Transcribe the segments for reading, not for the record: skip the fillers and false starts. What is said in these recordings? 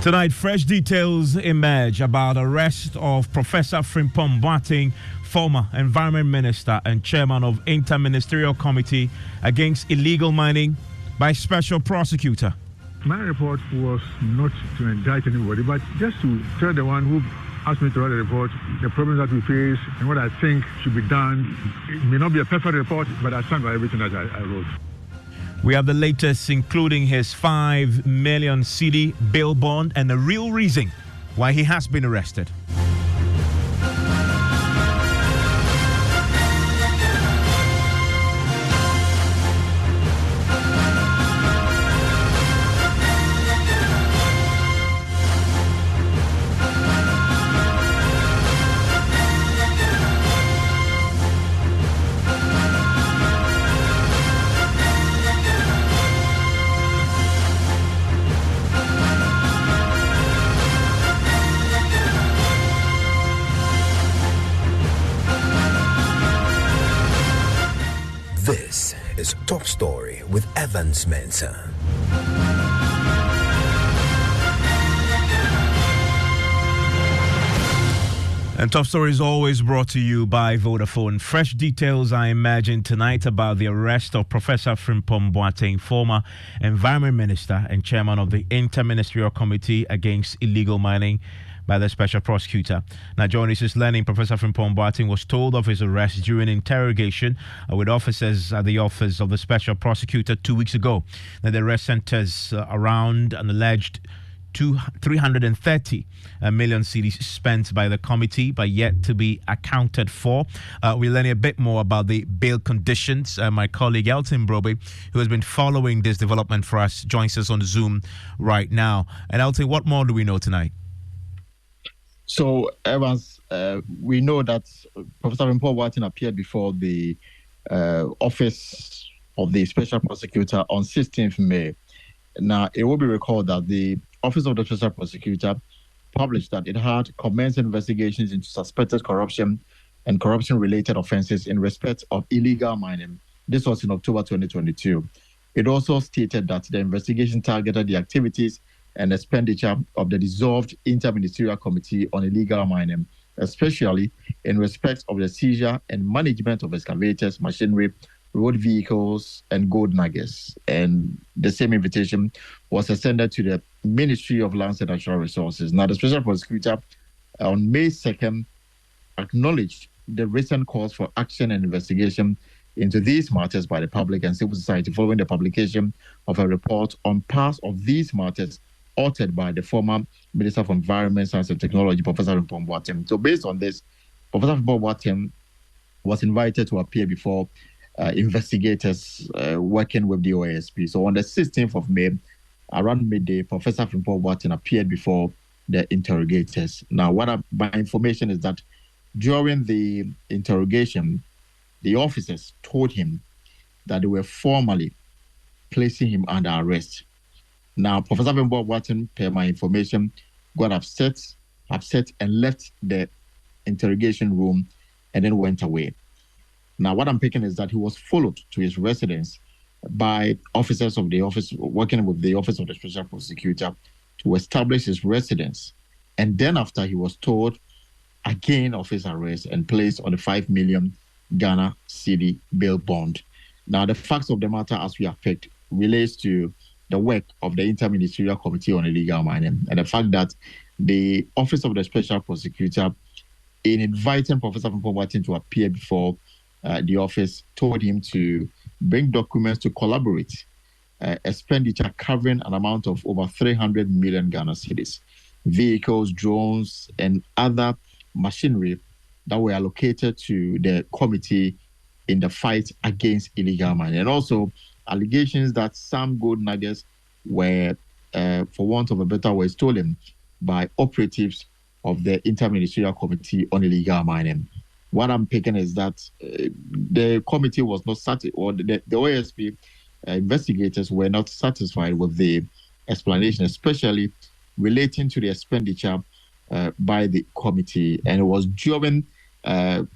Tonight, fresh details emerge about arrest of Professor Frimpong Boateng, former Environment Minister and Chairman of Inter-Ministerial Committee Against Illegal Mining, by Special Prosecutor. My report was not to indict anybody, but just to tell the one who asked me to write a report the problems that we face and what I think should be done. It may not be a perfect report, but I stand by everything that I wrote. We have the latest, including his 5 million cedi bail bond and the real reason why he has been arrested. This is Top Story with Evans Mensah. And Top Story is always brought to you by Vodafone. Fresh details are emerging tonight about the arrest of Professor Frimpong Boateng, former Environment Minister and Chairman of the Inter-Ministerial Committee Against Illegal Mining, by the Special Prosecutor. Now, journalists is learning Professor Frimpong Boateng was told of his arrest during interrogation with officers at the office of the Special Prosecutor 2 weeks ago. Now, the arrest centers around an alleged 330 million cedis spent by the committee, but yet to be accounted for. We're learning a bit more about the bail conditions. My colleague Elton Broby, who has been following this development for us, joins us on Zoom right now. And Elton, what more do we know tonight? So, Evans, we know that Professor Frimpong Boateng appeared before the office of the Special Prosecutor on 16th May. Now, it will be recalled that the Office of the Special Prosecutor published that it had commenced investigations into suspected corruption and corruption-related offences in respect of illegal mining. This was in October 2022. It also stated that the investigation targeted the activities and expenditure of the dissolved Inter-Ministerial Committee on Illegal Mining, especially in respect of the seizure and management of excavators, machinery, road vehicles, and gold nuggets. And the same invitation was extended to the Ministry of Lands and Natural Resources. Now, the Special Prosecutor on May 2nd acknowledged the recent calls for action and investigation into these matters by the public and civil society following the publication of a report on parts of these matters authored by the former Minister for Environment, Science and Technology, Professor Frimpong Boateng. So based on this, Professor Frimpong Boateng was invited to appear before investigators working with the OASP. So on the 16th of May, around midday, Professor Frimpong Boateng appeared before the interrogators. Now, my information is that during the interrogation, the officers told him that they were formally placing him under arrest. Now, Professor Frimpong Boateng, per my information, got upset and left the interrogation room and then went away. Now, what I'm picking is that he was followed to his residence by officers of the office, working with the Office of the Special Prosecutor, to establish his residence. And then after, he was told again of his arrest and placed on a 5 million Ghana cedi bail bond. Now, the facts of the matter, as we have picked, relates to the work of the Inter-Ministerial Committee on Illegal Mining and the fact that the Office of the Special Prosecutor, in inviting Professor Frimpong Boateng to appear before the office, told him to bring documents to collaborate expenditure covering an amount of over 300 million Ghana cedis, vehicles, drones, and other machinery that were allocated to the committee in the fight against illegal mining. And also allegations that some gold nuggets were, for want of a better word, stolen by operatives of the Inter-Ministerial Committee on Illegal Mining. What I'm picking is that the committee was not satisfied, or the OASP investigators were not satisfied with the explanation, especially relating to the expenditure by the committee. And it was during the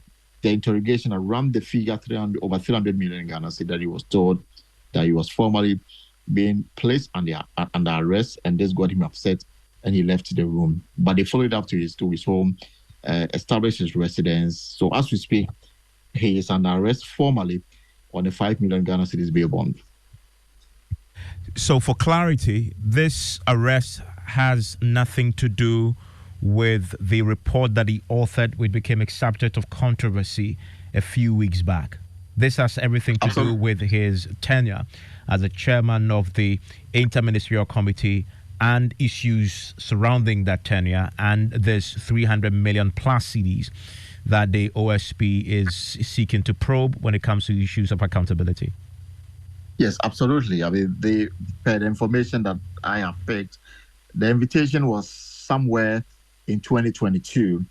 interrogation around the figure over 300 million Ghana cedis that he was told that he was formally being placed under arrest, and this got him upset and he left the room. But they followed up to his home, established his residence. So as we speak, he is under arrest formally on a 5 million Ghana cedis bail bond. So for clarity, this arrest has nothing to do with the report that he authored, which became a subject of controversy a few weeks back. This has everything to do with his tenure as a chairman of the Interministerial Committee and issues surrounding that tenure and this 300 million plus CDs that the OSP is seeking to probe when it comes to issues of accountability. Yes, absolutely. I mean, per the information that I have picked, the invitation was somewhere in 2022,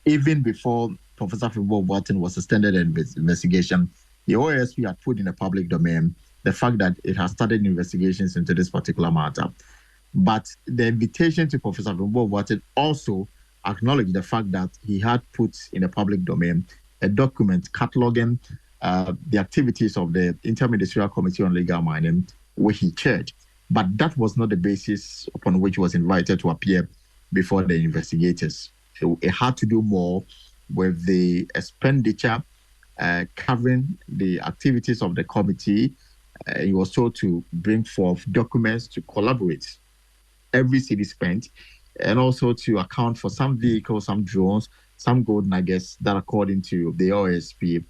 even before Professor Frimpo Boateng was extended an investigation. The OSP had put in the public domain the fact that it has started investigations into this particular matter. But the invitation to Professor Frimpo Boateng also acknowledged the fact that he had put in the public domain a document cataloging the activities of the Interministerial Committee on Legal Mining, which he chaired. But that was not the basis upon which he was invited to appear before the investigators. It had to do more with the expenditure covering the activities of the committee. He was told to bring forth documents to collaborate every city spent, and also to account for some vehicles, some drones, some gold nuggets that, according to the OSP,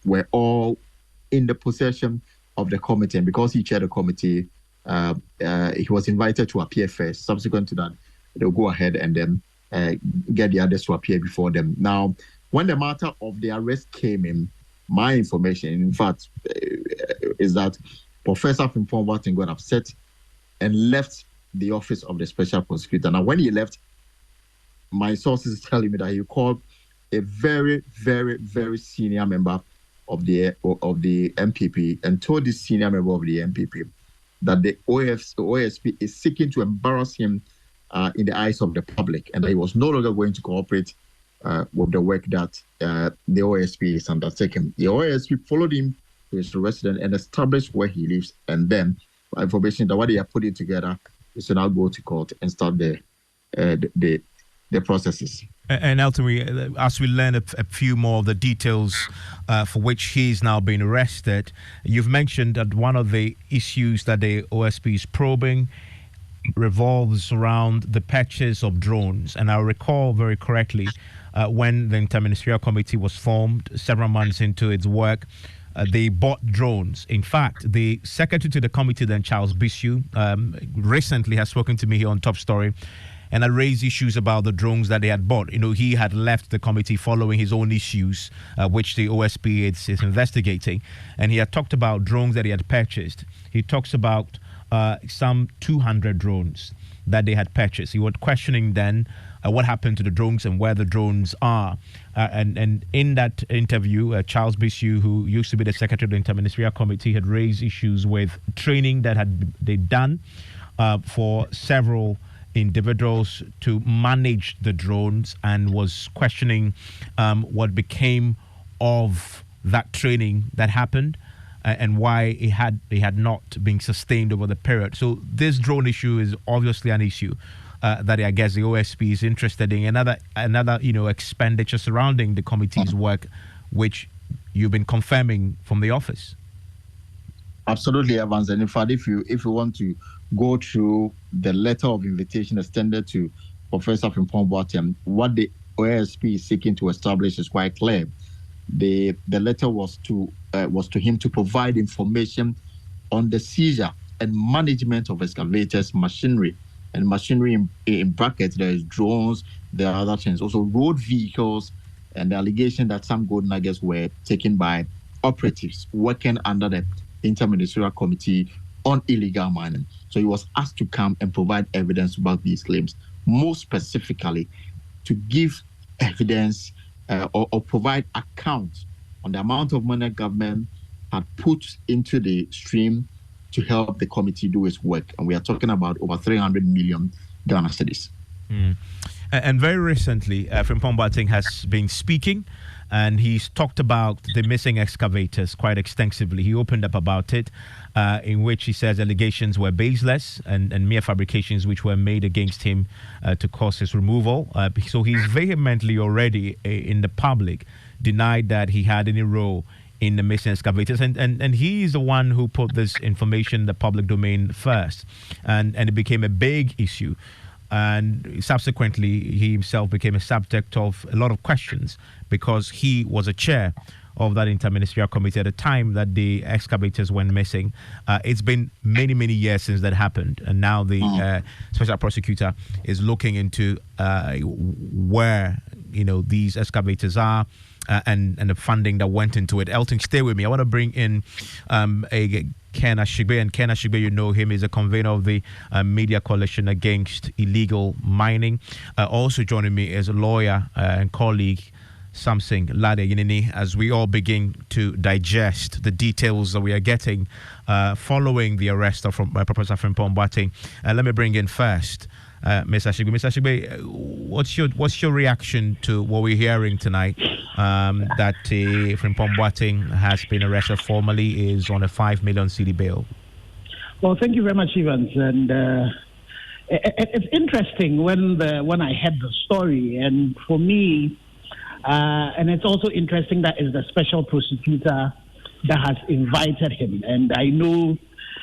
were all in the possession of the committee. And because he chaired the committee, he was invited to appear first. Subsequent to that, they'll go ahead and then get the others to appear before them. Now, when the matter of the arrest came in, my information, in fact, is that Professor Frimpo Boateng got upset and left the office of the special prosecutor. Now, when he left, my sources telling me that he called a very, very, very senior member of the MPP and told this senior member of the MPP that the OSP is seeking to embarrass him in the eyes of the public, and that he was no longer going to cooperate with the work that the OSP is undertaking. The OSP followed him to his residence and established where he lives, and then information that what they are putting together is to now go to court and start the processes. And ultimately, as we learn a few more of the details for which he's now been arrested, you've mentioned that one of the issues that the OSP is probing revolves around the purchase of drones. And I recall very correctly when the Interministerial Committee was formed several months into its work, they bought drones. In fact, the secretary to the committee then, Charles Bisu, recently has spoken to me here on Top Story and had raised issues about the drones that they had bought. You know, he had left the committee following his own issues, which the OSP is investigating. And he had talked about drones that he had purchased. He talks about some 200 drones that they had purchased. He was questioning then what happened to the drones and where the drones are. And in that interview, Charles Bisu, who used to be the secretary of the Interministerial Committee, had raised issues with training that they done for several individuals to manage the drones, and was questioning what became of that training that happened and why it had not been sustained over the period. So this drone issue is obviously an issue that I guess the OSP is interested in. Another expenditure surrounding the committee's work, which you've been confirming from the office. Absolutely, Evans. And in fact, if you want to go through the letter of invitation extended to Professor Frimpo Boateng, what the OSP is seeking to establish is quite clear. The letter was to him to provide information on the seizure and management of excavators, machinery, and machinery in brackets. There is drones, there are other things, also road vehicles, and the allegation that some gold nuggets were taken by operatives working under the Interministerial Committee on Illegal Mining. So he was asked to come and provide evidence about these claims, more specifically to give evidence or provide account on the amount of money government had put into the stream to help the committee do its work. And we are talking about over 300 million Ghana cedis. And very recently, Frimpong Boateng has been speaking, and he's talked about the missing excavators quite extensively. He opened up about it, in which he says allegations were baseless and mere fabrications which were made against him to cause his removal. So he's vehemently already in the public denied that he had any role in the missing excavators, and he is the one who put this information in the public domain first, and it became a big issue. And subsequently, he himself became a subject of a lot of questions because he was a chair of that interministerial committee at the time that the excavators went missing. It's been many, many years since that happened. And now the special prosecutor is looking into where, these excavators are and the funding that went into it. Elton, stay with me. I want to bring in Ken Ashigbe, and Ken Ashigbe, you know him, is a convener of the Media Coalition Against Illegal Mining. Also joining me is a lawyer and colleague, Samson Lade Yinini, as we all begin to digest the details that we are getting following the arrest of Professor Frimpong Boateng. Let me bring in first Mr. Ashigbe. Mr. Ashigbe, what's your reaction to what we're hearing tonight? That Frimpong Boateng has been arrested formally, is on a 5 million cedi bail. Well, thank you very much, Evans. And it's interesting when I heard the story, and for me, and it's also interesting that it's the special prosecutor that has invited him. And I know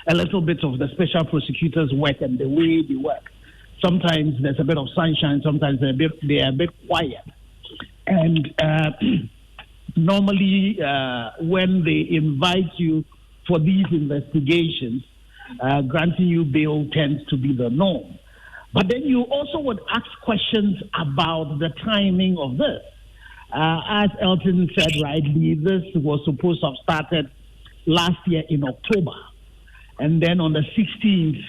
a little bit of the special prosecutor's work and the way they work. Sometimes there's a bit of sunshine, sometimes they are a bit quiet. And normally when they invite you for these investigations, granting you bail tends to be the norm. But then you also would ask questions about the timing of this. As Elton said rightly, this was supposed to have started last year in October. And then on the 16th,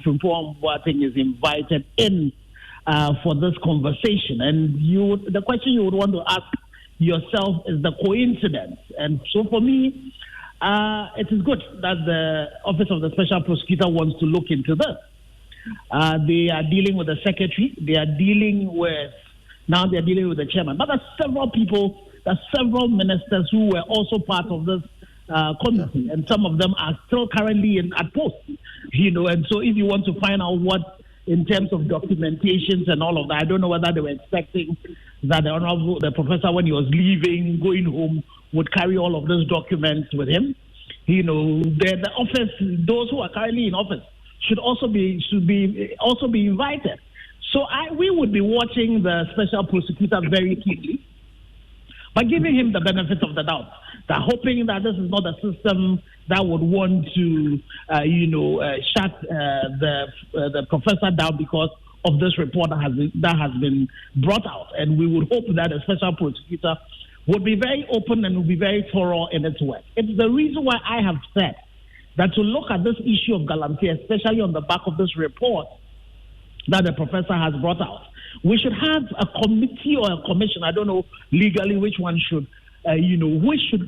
Frimpong Boateng is invited in for this conversation. And the question you would want to ask yourself is the coincidence. And so for me, it is good that the Office of the Special Prosecutor wants to look into this. They are dealing with the secretary. They are dealing with the chairman. But there's several ministers who were also part of this committee, and some of them are still currently at post, and so if you want to find out what, in terms of documentations and all of that, I don't know whether they were expecting that the professor, when he was leaving, going home, would carry all of those documents with him. The office, those who are currently in office should also be invited. So we would be watching the special prosecutor very keenly, but giving him the benefit of the doubt, hoping that this is not a system that would want to, shut the professor down because of this report that has been brought out. And we would hope that the special prosecutor would be very open and would be very thorough in its work. It's the reason why I have said that to look at this issue of Galamsey, especially on the back of this report that the professor has brought out, we should have a committee or a commission, I don't know legally which one should, we should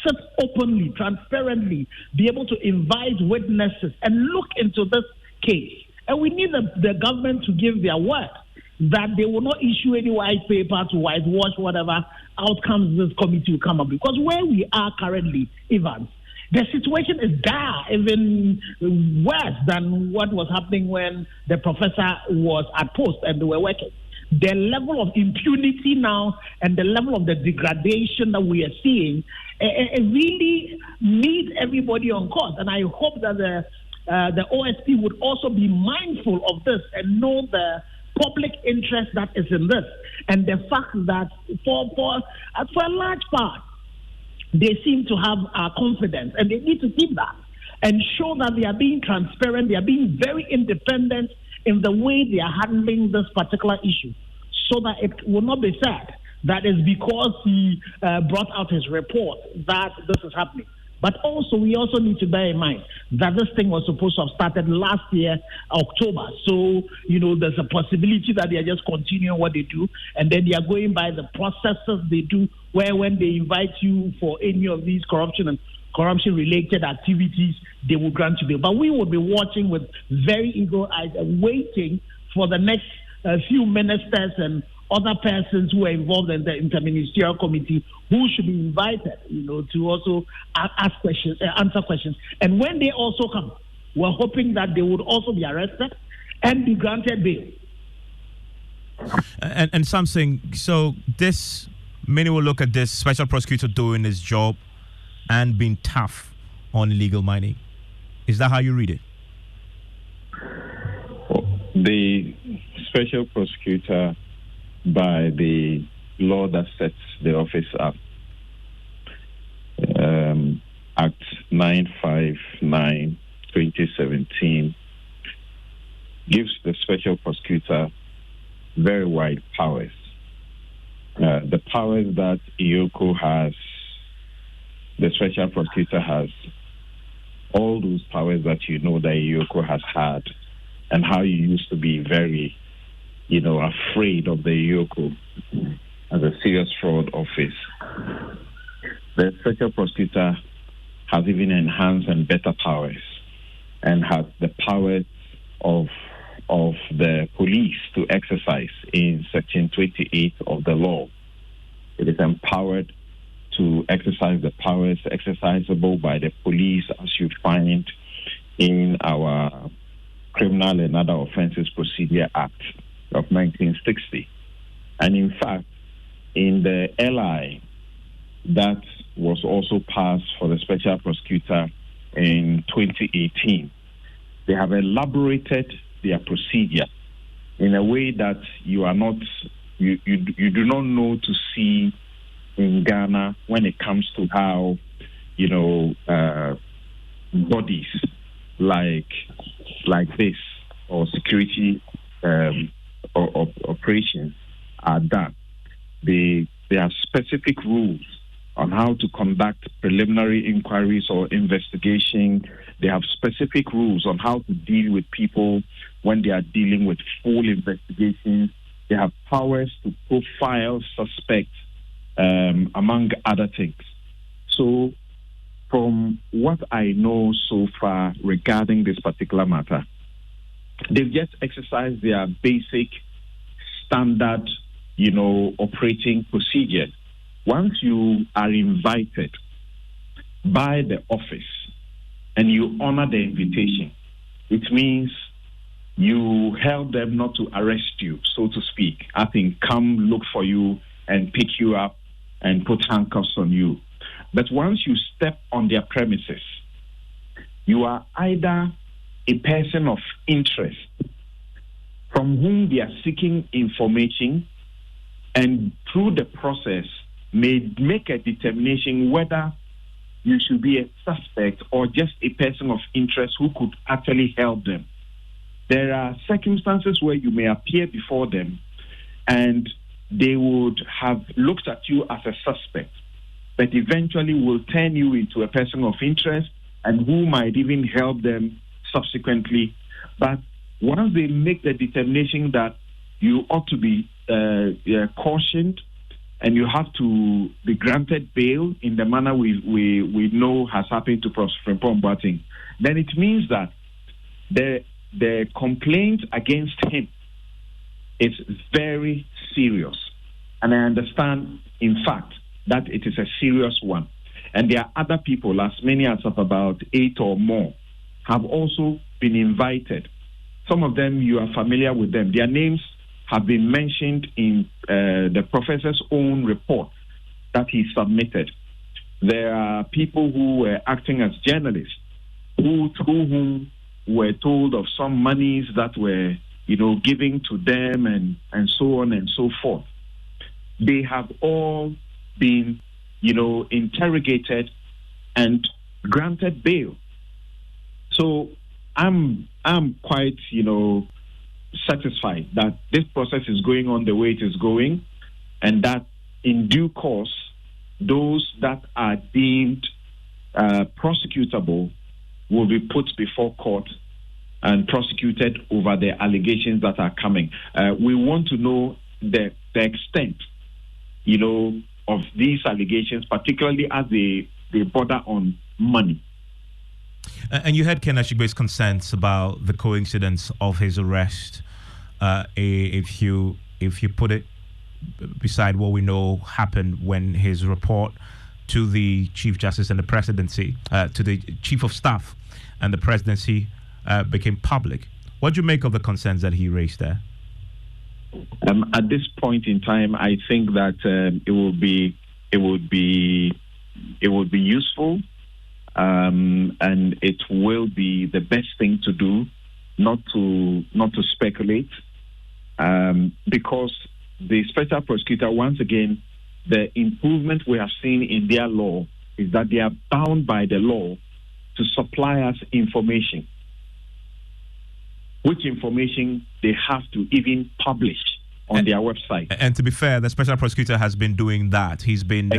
sit openly, transparently, be able to invite witnesses and look into this case. And we need the government to give their word that they will not issue any white paper to whitewash whatever outcomes this committee will come up. Because where we are currently, Evans, the situation is dire, even worse than what was happening when the professor was at post and they were working. The level of impunity now and the level of the degradation that we are seeing, it really needs everybody on course. And I hope that the OSP would also be mindful of this and know the public interest that is in this, and the fact that for a large part, they seem to have confidence, and they need to keep that and show that they are being transparent, they are being very independent in the way they are handling this particular issue, so that it will not be said that it's because he brought out his report that this is happening. But also, we also need to bear in mind that this thing was supposed to have started last year, October. So, there's a possibility that they are just continuing what they do, and then they are going by the processes they do, where when they invite you for any of these corruption-related activities, they will grant you bail. But we will be watching with very eager eyes and waiting for the next a few ministers and other persons who are involved in the interministerial committee who should be invited, to also ask questions, answer questions. And when they also come, we're hoping that they would also be arrested and be granted bail. And something, so this, many will look at this special prosecutor doing his job and being tough on illegal mining. Is that how you read it? The special prosecutor, by the law that sets the office up, Act 959 2017, gives the special prosecutor very wide powers. The powers that IOCO has, the special prosecutor has, all those powers that that IOCO has had, and how you used to be very, afraid of the IOCO as a serious fraud office. The special prosecutor has even enhanced and better powers, and has the powers of the police to exercise in Section 28 of the law. It is empowered to exercise the powers exercisable by the police, as you find in our Criminal and Other Offences Procedure Act of 1960. And in fact, in the LI that was also passed for the special prosecutor in 2018, they have elaborated their procedure in a way that you do not know to see in Ghana when it comes to how bodies like this or security operations are done. They have specific rules on how to conduct preliminary inquiries or investigation. They have specific rules on how to deal with people when they are dealing with full investigations. They have powers to profile suspects, among other things. So, from what I know so far regarding this particular matter, they've just exercised their basic standard, operating procedure. Once you are invited by the office and you honor the invitation, it means you help them not to arrest you, so to speak. I think come look for you and pick you up and put handcuffs on you. But once you step on their premises, you are either a person of interest from whom they are seeking information, and through the process may make a determination whether you should be a suspect or just a person of interest who could actually help them. There are circumstances where you may appear before them and they would have looked at you as a suspect, but eventually will turn you into a person of interest and who might even help them subsequently. But once they make the determination that you ought to be cautioned and you have to be granted bail in the manner we know has happened to Professor Frimpong Boateng, then it means that the complaint against him is very serious. And I understand, in fact, that it is a serious one. And there are other people, as many as of about 8 or more, have also been invited. Some of them, you are familiar with them. Their names have been mentioned in the professor's own report that he submitted. There are people who were acting as journalists through whom were told of some monies that were, given to them and so on and so forth. They have all been, interrogated and granted bail. So I'm quite, satisfied that this process is going on the way it is going, and that in due course, those that are deemed prosecutable will be put before court and prosecuted over the allegations that are coming. We want to know the extent, of these allegations, particularly as they border on money. And you heard Ken Ashigbe's concerns about the coincidence of his arrest if you put it beside what we know happened when his report to the Chief Justice and the presidency, to the Chief of Staff and the presidency became public. What do you make of the concerns that he raised there? At this point in time, I think that it would be useful, and it will be the best thing to do, not to speculate, because the special prosecutor, once again, the improvement we have seen in their law is that they are bound by the law to supply us information, which information they have to even publish on their website. And to be fair, the special prosecutor has been doing that. He's been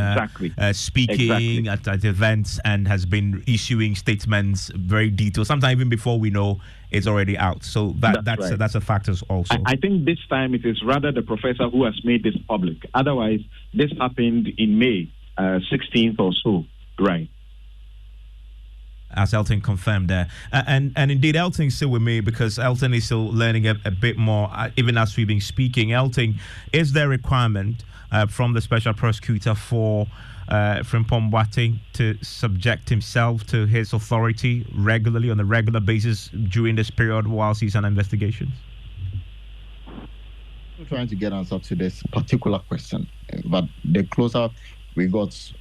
speaking at events and has been issuing statements very detailed, sometimes even before we know it's already out. So that's a factor also. I think this time it is rather the professor who has made this public. Otherwise, this happened in May 16th or so, right? As Elton confirmed there. And indeed, Elton is still with me because Elton is still learning a bit more, even as we've been speaking. Elton, is there a requirement from the special prosecutor for Frimpong Boateng to subject himself to his authority regularly, on a regular basis during this period whilst he's on investigations? I'm trying to get answer to this particular question, but the closer we got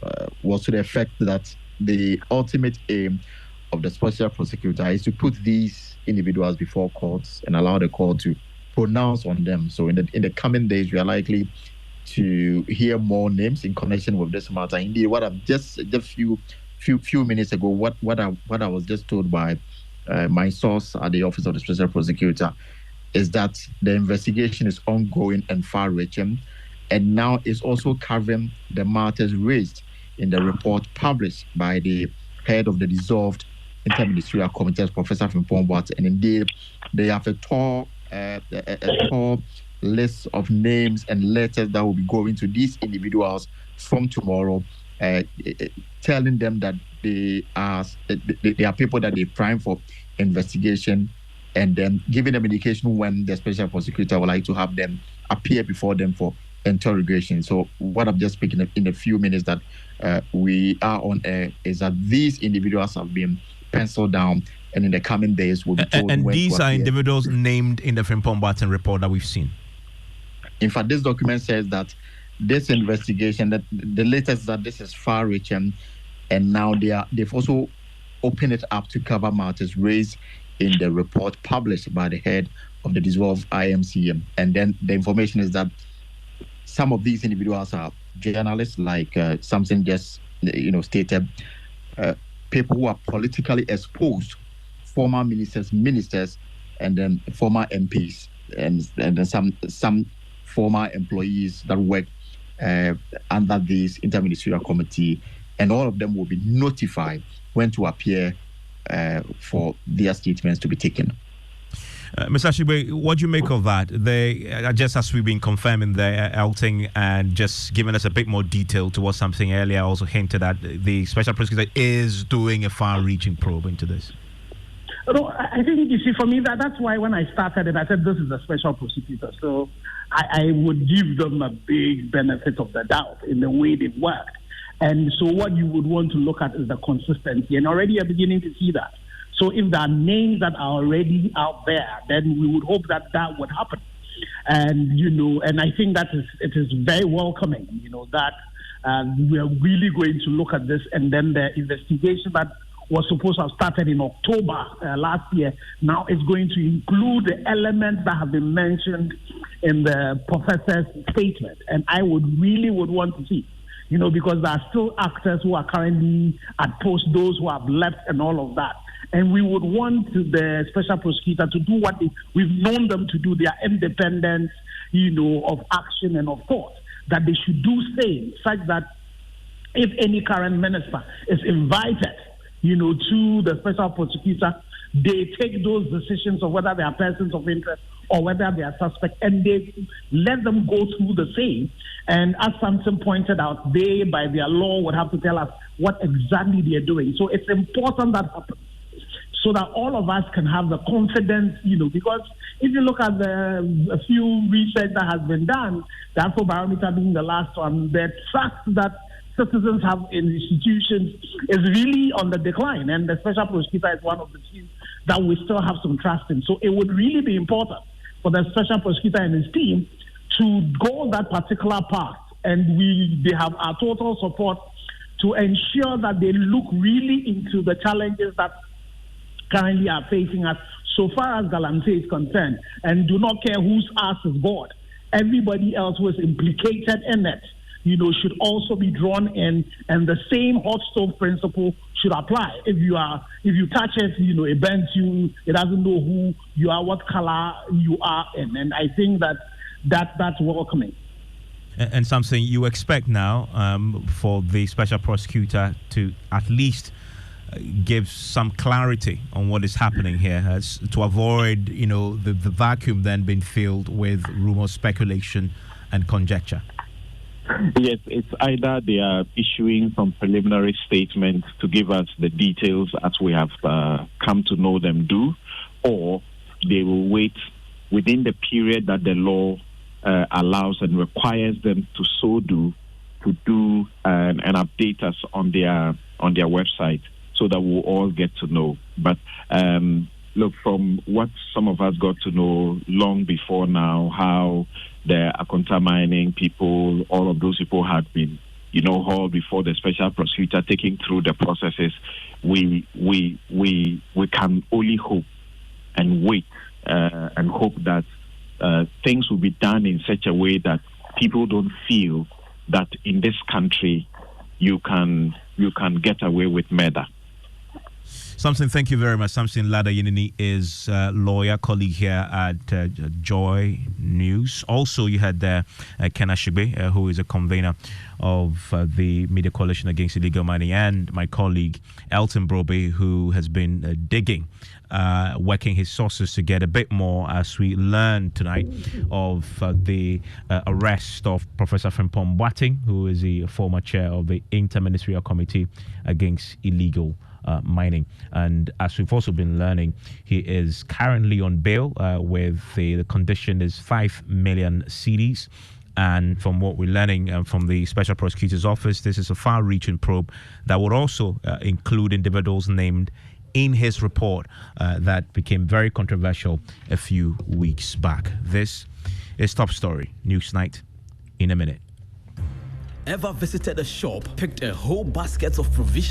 was to the effect that the ultimate aim of the special prosecutor is to put these individuals before courts and allow the court to pronounce on them. So in the coming days, we are likely to hear more names in connection with this matter. Indeed, what I've just few minutes ago, what I was just told by my source at the office of the special prosecutor is that the investigation is ongoing and far-reaching, and now is also covering the matters raised in the report published by the head of the dissolved interministerial committee, Professor Frimpong Boateng. And indeed, they have a tall list of names and letters that will be going to these individuals from tomorrow, telling them that they are people that they prime for investigation, and then giving them indication when the special prosecutor would like to have them appear before them for interrogation. So what I'm just speaking in a few minutes that we are on air is that these individuals have been penciled down, and in the coming days will be told. And these are individuals named in the Frimpong Boateng report that we've seen. In fact, this document says that this investigation, that the latest that this is far-reaching, and now they've also opened it up to cover matters raised in the report published by the head of the dissolved IMCM. And then the information is that some of these individuals are journalists, like something just stated, people who are politically exposed, former ministers, and then former MPs, and then some former employees that work under this interministerial committee, and all of them will be notified when to appear for their statements to be taken. Mr. Ashigbe, what do you make of that? They, just as we've been confirming there, Elting, and just giving us a bit more detail towards something earlier, also hinted that the special prosecutor is doing a far-reaching probe into this. No, I think, you see, for me, that's why when I started it, I said this is a special prosecutor. So I would give them a big benefit of the doubt in the way they've worked. And so what you would want to look at is the consistency. And already you're beginning to see that. So if there are names that are already out there, then we would hope that would happen. And, and I think it is very welcoming, that we are really going to look at this. And then the investigation that was supposed to have started in October last year now is going to include the elements that have been mentioned in the professor's statement. And I would want to see, because there are still actors who are currently at post, those who have left and all of that. And we would want the special prosecutor to do what we've known them to do, their independence, of action and of thought, that they should do same, such that if any current minister is invited, to the special prosecutor, they take those decisions of whether they are persons of interest or whether they are suspect, and they let them go through the same. And as Samson pointed out, they, by their law, would have to tell us what exactly they are doing. So it's important that happens. so that all of us can have the confidence, because if you look at a few research that has been done, the Afrobarometer being the last one, the trust that citizens have in institutions is really on the decline, and the special prosecutor is one of the few that we still have some trust in. So it would really be important for the special prosecutor and his team to go that particular path, and they have our total support to ensure that they look really into the challenges that currently are facing us so far as Galamsey is concerned, and do not care whose ass is bored. Everybody else who is implicated in it, should also be drawn in, and the same hot stove principle should apply. If you touch it, it bends you, it doesn't know who you are, what color you are in. And I think that's welcoming. And something you expect now for the special prosecutor to at least give some clarity on what is happening here, as to avoid, the vacuum then being filled with rumors, speculation, and conjecture. Yes, it's either they are issuing some preliminary statements to give us the details as we have come to know them do, or they will wait within the period that the law allows and requires them to so do, and update us on their website, so that we'll all get to know. But look, from what some of us got to know long before now, how the Akonta mining people, all of those people had been, hauled before the special prosecutor, taking through the processes. We can only hope and wait and hope that things will be done in such a way that people don't feel that in this country you can get away with murder. Samson, thank you very much. Samson Lada Yinini is a lawyer, colleague here at Joy News. Also, you had Ken Ashigbe, who is a convener of the Media Coalition Against Illegal Mining, and my colleague Elton Brobe, who has been digging, working his sources to get a bit more, as we learned tonight, of the arrest of Professor Frimpong Boateng, who is the former chair of the Interministerial Committee Against Illegal Mining. And as we've also been learning, he is currently on bail with the condition is 5 million cedis. And from what we're learning from the Special Prosecutor's Office, this is a far-reaching probe that would also include individuals named in his report that became very controversial a few weeks back. This is Top Story Newsnight in a minute. Ever visited a shop, picked a whole basket of provisions